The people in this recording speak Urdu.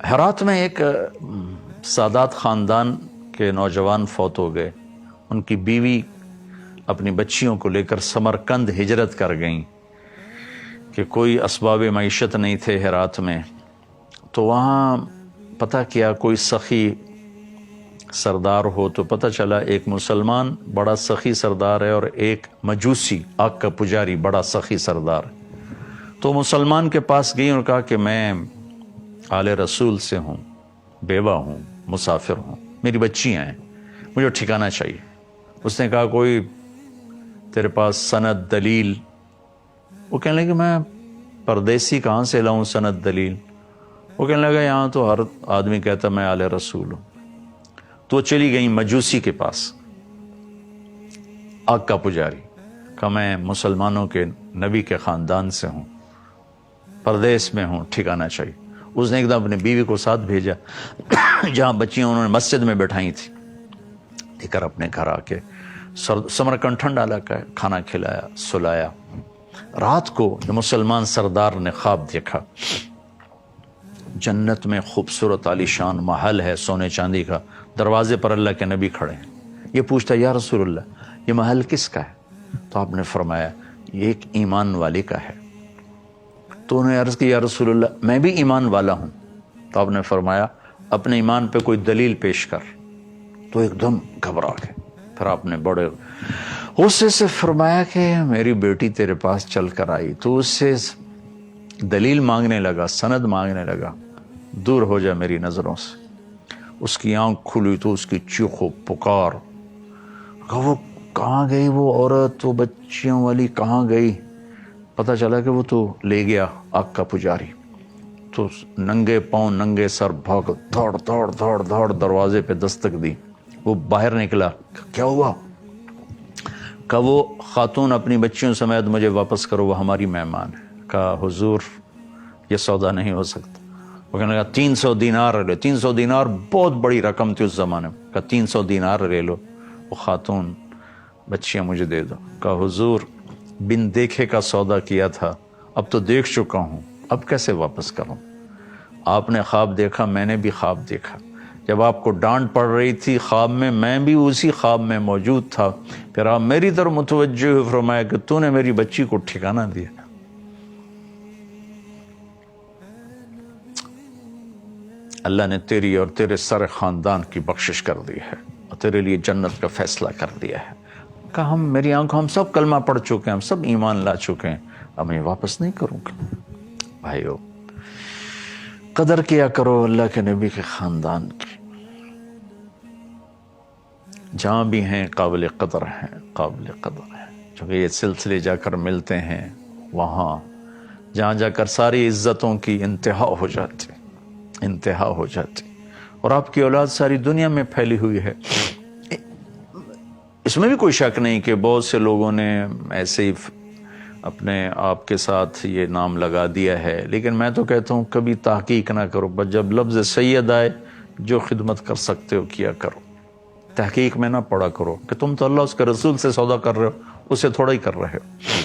ہرات میں ایک سادات خاندان کے نوجوان فوت ہو گئے. ان کی بیوی اپنی بچیوں کو لے کر سمرقند ہجرت کر گئیں کہ کوئی اسباب معیشت نہیں تھے ہرات میں. تو وہاں پتہ کیا کوئی سخی سردار ہو، تو پتہ چلا ایک مسلمان بڑا سخی سردار ہے اور ایک مجوسی آگ کا پجاری بڑا سخی سردار ہے. تو مسلمان کے پاس گئی اور کہا کہ میں آل رسول سے ہوں، بیوہ ہوں، مسافر ہوں، میری بچیاں ہیں، مجھے ٹھکانا چاہیے. اس نے کہا کوئی تیرے پاس سند دلیل؟ وہ کہنے لگے میں پردیسی کہاں سے لاؤں سند دلیل؟ وہ کہنے لگا یہاں تو ہر آدمی کہتا میں آل رسول ہوں. تو چلی گئی مجوسی کے پاس، آگ کا پجاری، کہ میں مسلمانوں کے نبی کے خاندان سے ہوں، پردیس میں ہوں، ٹھکانا چاہیے. اس نے ایک دم اپنی بیوی کو ساتھ بھیجا جہاں بچیاں انہوں نے مسجد میں بٹھائی تھی، لے کر اپنے گھر آ کے سمرقند ٹھنڈا علاقہ ہے، کھانا کھلایا، سلایا. رات کو یہ مسلمان سردار نے خواب دیکھا، جنت میں خوبصورت عالیشان محل ہے سونے چاندی کا، دروازے پر اللہ کے نبی کھڑے ہیں. یہ پوچھتا یا رسول اللہ یہ محل کس کا ہے؟ تو آپ نے فرمایا یہ ایک ایمان والے کا ہے. تو انہوں نے عرض کی یا رسول اللہ میں بھی ایمان والا ہوں. تو آپ نے فرمایا اپنے ایمان پہ کوئی دلیل پیش کر. تو ایک دم گھبرا گئے. پھر آپ نے بڑے غصے سے فرمایا کہ میری بیٹی تیرے پاس چل کر آئی، تو اس سے دلیل مانگنے لگا، سند مانگنے لگا، دور ہو جا میری نظروں سے. اس کی آنکھ کھلی تو اس کی چیخ و پکار، وہ کہاں گئی وہ عورت، وہ بچیوں والی کہاں گئی؟ پتہ چلا کہ وہ تو لے گیا آگ کا پجاری. تو ننگے پاؤں ننگے سر بھاگ دوڑ دوڑ دوڑ دوڑ دروازے پہ دستک دی. وہ باہر نکلا، کیا ہوا؟ کہ وہ خاتون اپنی بچیوں سمیت مجھے واپس کرو، وہ ہماری مہمان ہے. کہا حضور یہ سودا نہیں ہو سکتا. وہ کہنے لگا 300 دینار لے. 300 دینار بہت بڑی رقم تھی اس زمانے میں. کہا 300 دینار لے لو، وہ خاتون بچیاں مجھے دے دو. کہا حضور بن دیکھے کا سودا کیا تھا، اب تو دیکھ چکا ہوں، اب کیسے واپس کروں؟ آپ نے خواب دیکھا، میں نے بھی خواب دیکھا. جب آپ کو ڈانٹ پڑ رہی تھی خواب میں بھی اسی خواب میں موجود تھا. پھر آپ میری طرف متوجہ ہوئے، فرمایا کہ تو نے میری بچی کو ٹھکانہ دیا. اللہ نے تیری اور تیرے سارے خاندان کی بخشش کر دی ہے اور تیرے لیے جنت کا فیصلہ کر دیا ہے. کہا میری آنکھوں ہم سب کلمہ پڑھ چکے ہیں، ہم سب ایمان لا چکے ہیں، اب میں واپس نہیں کروں گا. بھائیو قدر کیا کرو اللہ کے نبی کے خاندان کی. جہاں بھی ہیں قابل قدر ہیں، قابل قدر ہیں. چونکہ یہ سلسلے جا کر ملتے ہیں وہاں جہاں جا کر ساری عزتوں کی انتہا ہو جاتی، انتہا ہو جاتی. اور آپ کی اولاد ساری دنیا میں پھیلی ہوئی ہے. اس میں بھی کوئی شک نہیں کہ بہت سے لوگوں نے ایسے ہی اپنے آپ کے ساتھ یہ نام لگا دیا ہے، لیکن میں تو کہتا ہوں کبھی تحقیق نہ کرو. بس جب لفظ سید آئے جو خدمت کر سکتے ہو کیا کرو. تحقیق میں نہ پڑا کرو کہ تم تو اللہ اس کے رسول سے سودا کر رہے ہو، اسے تھوڑا ہی کر رہے ہو.